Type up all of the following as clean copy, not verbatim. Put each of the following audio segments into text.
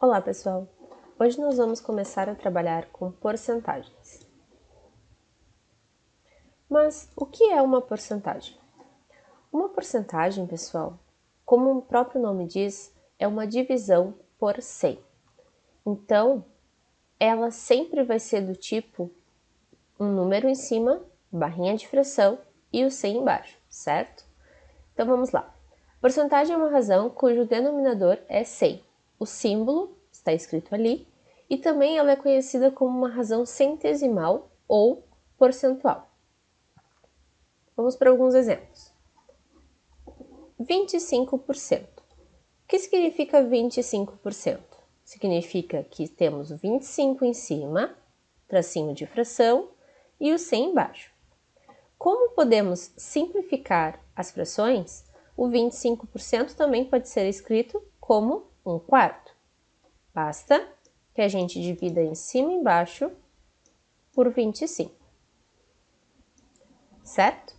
Olá, pessoal! Hoje nós vamos começar a trabalhar com porcentagens. Mas o que é uma porcentagem? Uma porcentagem, pessoal, como o próprio nome diz, é uma divisão por 100. Então, ela sempre vai ser do tipo um número em cima, barrinha de fração e o 100 embaixo, certo? Então vamos lá. Porcentagem é uma razão cujo denominador é 100. O símbolo está escrito ali e também ela é conhecida como uma razão centesimal ou percentual. Vamos para alguns exemplos. 25%. O que significa 25%? Significa que temos o 25 em cima, tracinho de fração, e o 100 embaixo. Como podemos simplificar as frações, o 25% também pode ser escrito como 1/4. Basta que a gente divida em cima e embaixo por 25. Certo?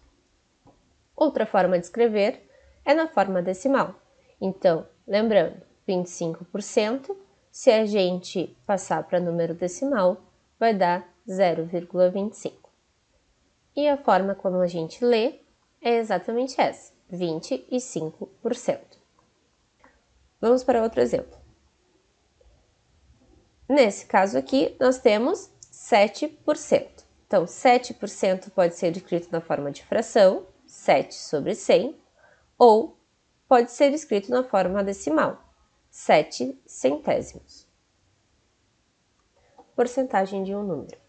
Outra forma de escrever é na forma decimal. Então, lembrando, 25%, se a gente passar para número decimal, vai dar 0,25. E a forma como a gente lê é exatamente essa, 25%. Vamos para outro exemplo. Nesse caso aqui, nós temos 7%. Então, 7% pode ser escrito na forma de fração, 7 sobre 100, ou pode ser escrito na forma decimal, 7 centésimos. Porcentagem de um número.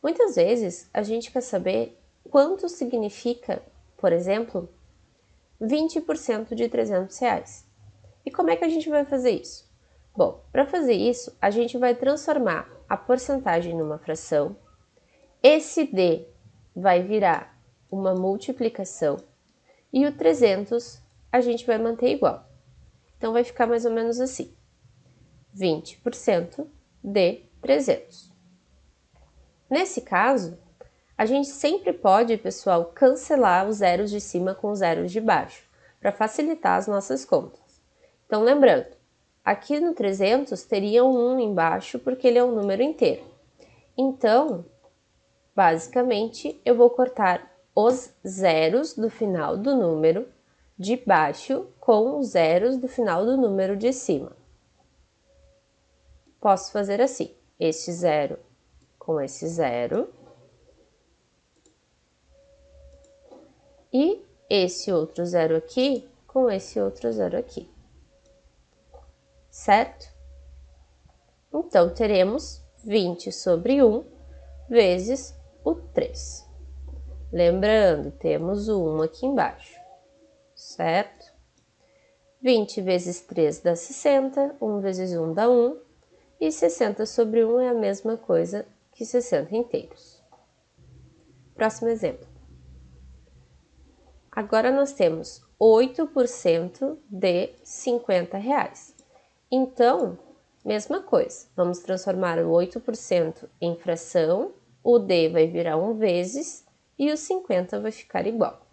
Muitas vezes, a gente quer saber quanto significa, por exemplo, 20% de R$300. E como é que a gente vai fazer isso? Bom, para fazer isso, a gente vai transformar a porcentagem numa fração. Esse D vai virar uma multiplicação e o 300 a gente vai manter igual. Então, vai ficar mais ou menos assim. 20% de 300. Nesse caso, a gente sempre pode, pessoal, cancelar os zeros de cima com os zeros de baixo, para facilitar as nossas contas. Então, lembrando, aqui no 300 teria um 1 embaixo, porque ele é um número inteiro. Então, basicamente, eu vou cortar os zeros do final do número de baixo com os zeros do final do número de cima. Posso fazer assim, este zero com esse zero e esse outro zero aqui com esse outro zero aqui. Certo? Então, teremos 20 sobre 1 vezes o 3. Lembrando, temos o 1 aqui embaixo, certo? 20 vezes 3 dá 60, 1 vezes 1 dá 1, e 60 sobre 1 é a mesma coisa que 60 inteiros. Próximo exemplo. Agora nós temos 8% de R$50. Então, mesma coisa, vamos transformar o 8% em fração, o D vai virar 1 vezes e o 50 vai ficar igual.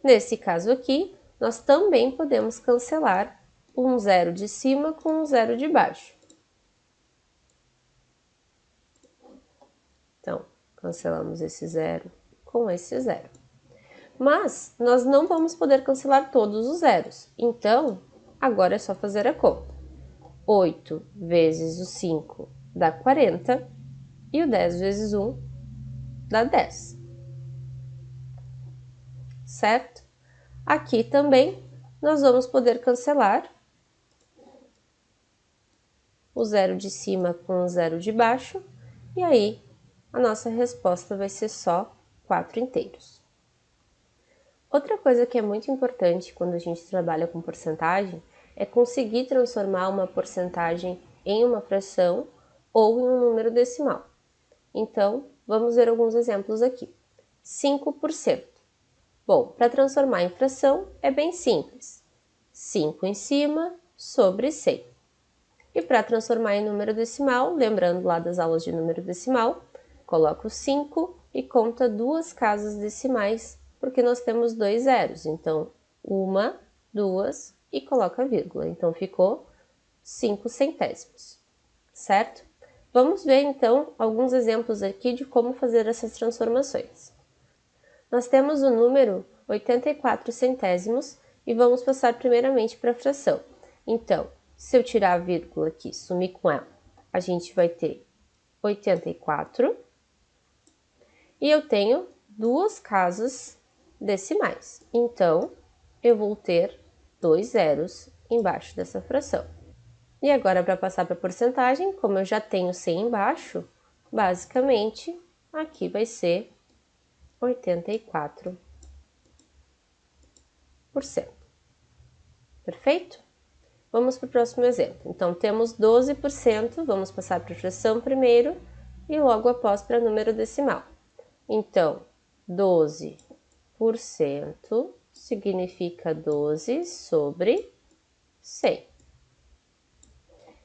Nesse caso aqui, nós também podemos cancelar um zero de cima com um zero de baixo. Então, cancelamos esse zero com esse zero. Mas nós não vamos poder cancelar todos os zeros, então agora é só fazer a conta. 8 vezes o 5 dá 40 e o 10 vezes 1 dá 10. Certo? Aqui também nós vamos poder cancelar o zero de cima com o zero de baixo e aí a nossa resposta vai ser só 4 inteiros. Outra coisa que é muito importante quando a gente trabalha com porcentagem é conseguir transformar uma porcentagem em uma fração ou em um número decimal. Então, vamos ver alguns exemplos aqui. 5%. Bom, para transformar em fração é bem simples. 5 em cima sobre 100. E para transformar em número decimal, lembrando lá das aulas de número decimal, coloca o 5 e conta duas casas decimais, porque nós temos dois zeros. Então, 1, 2 e coloca vírgula. Então, ficou 5 centésimos, certo? Vamos ver, então, alguns exemplos aqui de como fazer essas transformações. Nós temos o número 84 centésimos e vamos passar primeiramente para a fração. Então, se eu tirar a vírgula aqui, sumir com ela, a gente vai ter 84. E eu tenho duas casas decimais. Então, eu vou ter 2 zeros embaixo dessa fração. E agora, para passar para a porcentagem, como eu já tenho 100 embaixo, basicamente, aqui vai ser 84%. Perfeito? Vamos para o próximo exemplo. Então, temos 12%, vamos passar para a fração primeiro e logo após para número decimal. Então, 12% significa 12 sobre 100.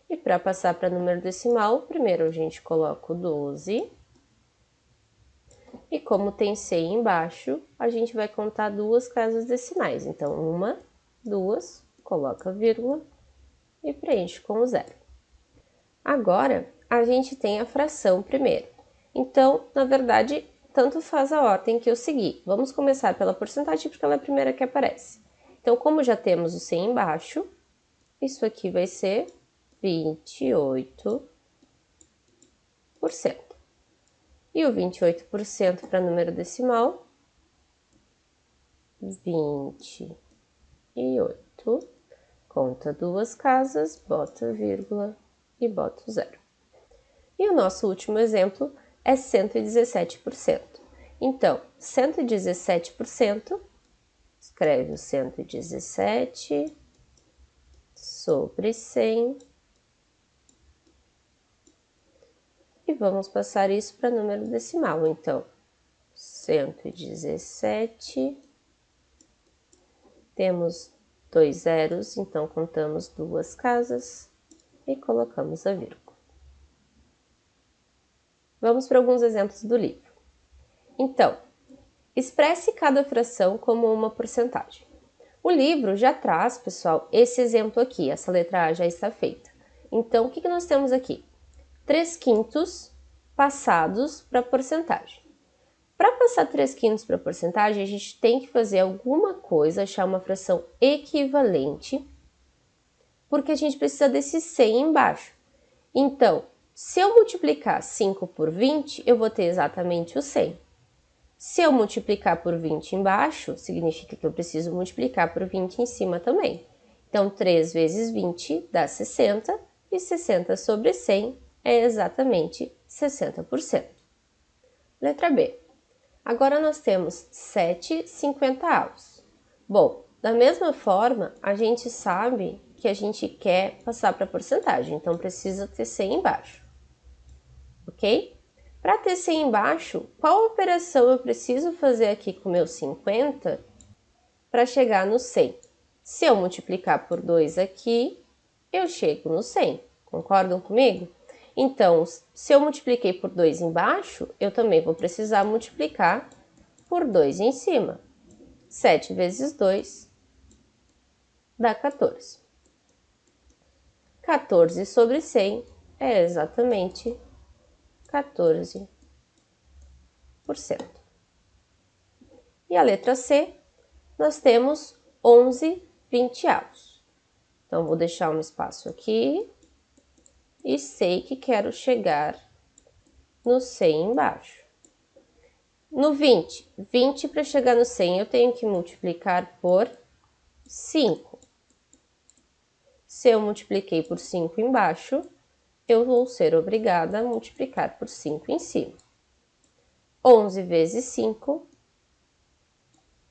E para passar para número decimal, primeiro a gente coloca o 12. E como tem 100 embaixo, a gente vai contar duas casas decimais. Então, 1, 2, coloca vírgula e preenche com o zero. Agora, a gente tem a fração primeiro. Então, na verdade, tanto faz a ordem que eu segui. Vamos começar pela porcentagem, porque ela é a primeira que aparece. Então, como já temos o 100 embaixo, isso aqui vai ser 28%. E o 28% para número decimal, 28. Conta duas casas, bota vírgula e bota o zero. E o nosso último exemplo é 117%. Então, 117%, escreve o 117 sobre 100. E vamos passar isso para número decimal. Então, 117, temos 2 zeros, então contamos duas casas e colocamos a vírgula. Vamos para alguns exemplos do livro. Então, expresse cada fração como uma porcentagem. O livro já traz, pessoal, esse exemplo aqui, essa letra A já está feita. Então, o que nós temos aqui? 3/5 passados para porcentagem. Para passar 3/5 para porcentagem, a gente tem que fazer alguma coisa, achar uma fração equivalente, porque a gente precisa desse 100 embaixo. Então, se eu multiplicar 5 por 20, eu vou ter exatamente o 100. Se eu multiplicar por 20 embaixo, significa que eu preciso multiplicar por 20 em cima também. Então, 3 vezes 20 dá 60, e 60 sobre 100 é exatamente 60%. Letra B. Agora nós temos 7 50avos. Bom, da mesma forma, a gente sabe que a gente quer passar para porcentagem, então precisa ter 100 embaixo. Ok? Para ter 100 embaixo, qual operação eu preciso fazer aqui com o meu 50 para chegar no 100? Se eu multiplicar por 2 aqui, eu chego no 100. Concordam comigo? Então, se eu multipliquei por 2 embaixo, eu também vou precisar multiplicar por 2 em cima. 7 vezes 2 dá 14. 14 sobre 100 é exatamente 14%. E a letra C, nós temos 11 20avos. Então, vou deixar um espaço aqui e sei que quero chegar no 100 embaixo. No 20, 20 para chegar no 100 eu tenho que multiplicar por 5. Se eu multipliquei por 5 embaixo, eu vou ser obrigada a multiplicar por 5 em cima. 11 vezes 5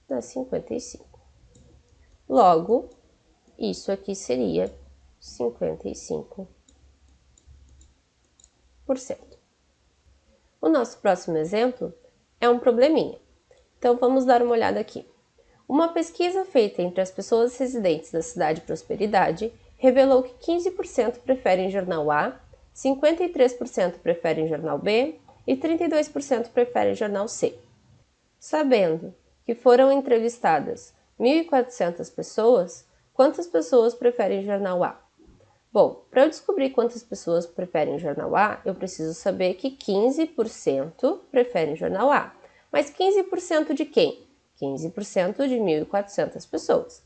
dá 55. Logo, isso aqui seria 55%. O nosso próximo exemplo é um probleminha. Então, vamos dar uma olhada aqui. Uma pesquisa feita entre as pessoas residentes da cidade Prosperidade revelou que 15% preferem jornal A, 53% preferem jornal B e 32% preferem jornal C. Sabendo que foram entrevistadas 1.400 pessoas, quantas pessoas preferem jornal A? Bom, para eu descobrir quantas pessoas preferem o jornal A, eu preciso saber que 15% preferem o jornal A. Mas 15% de quem? 15% de 1.400 pessoas.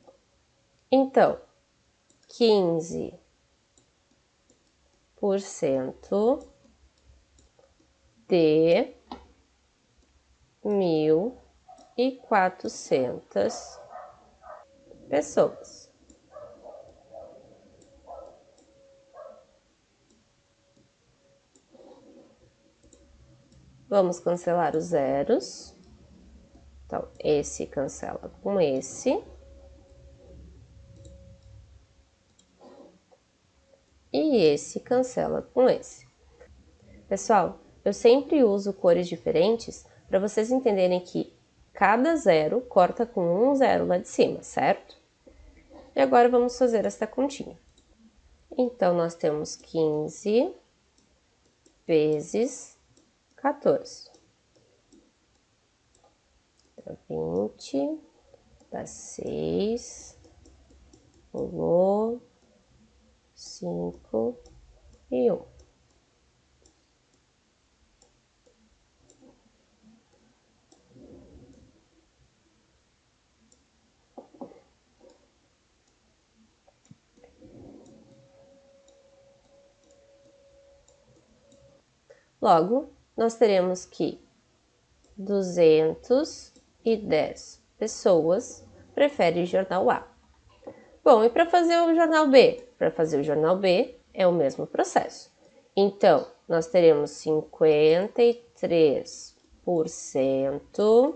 Então, 15% de 1.400 pessoas. Vamos cancelar os zeros. Então, esse cancela com esse. E esse cancela com esse. Pessoal, eu sempre uso cores diferentes para vocês entenderem que cada zero corta com um zero lá de cima, certo? E agora vamos fazer esta continha. Então, nós temos 15 vezes 14. Dá 20, dá 6, pulou, 5 e 1. Logo, nós teremos que 210 pessoas preferem o jornal A. Bom, e para fazer o jornal B? Para fazer o jornal B é o mesmo processo. Então, nós teremos 53%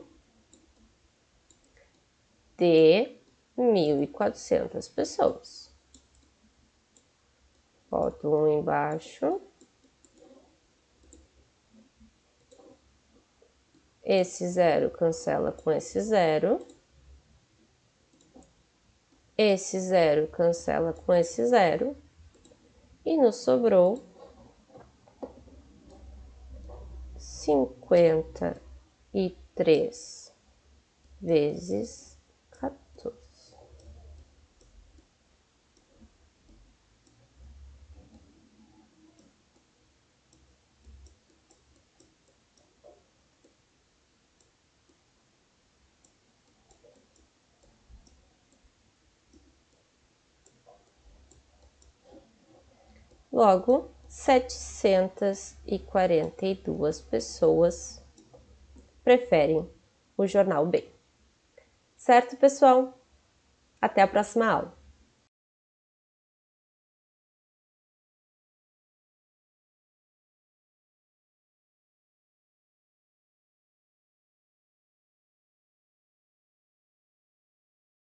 de 1.400 pessoas. Boto um embaixo. Esse zero cancela com esse zero. Esse zero cancela com esse zero. E nos sobrou 53 vezes 14. Logo, 742 pessoas preferem o jornal B. Certo, pessoal? Até a próxima aula!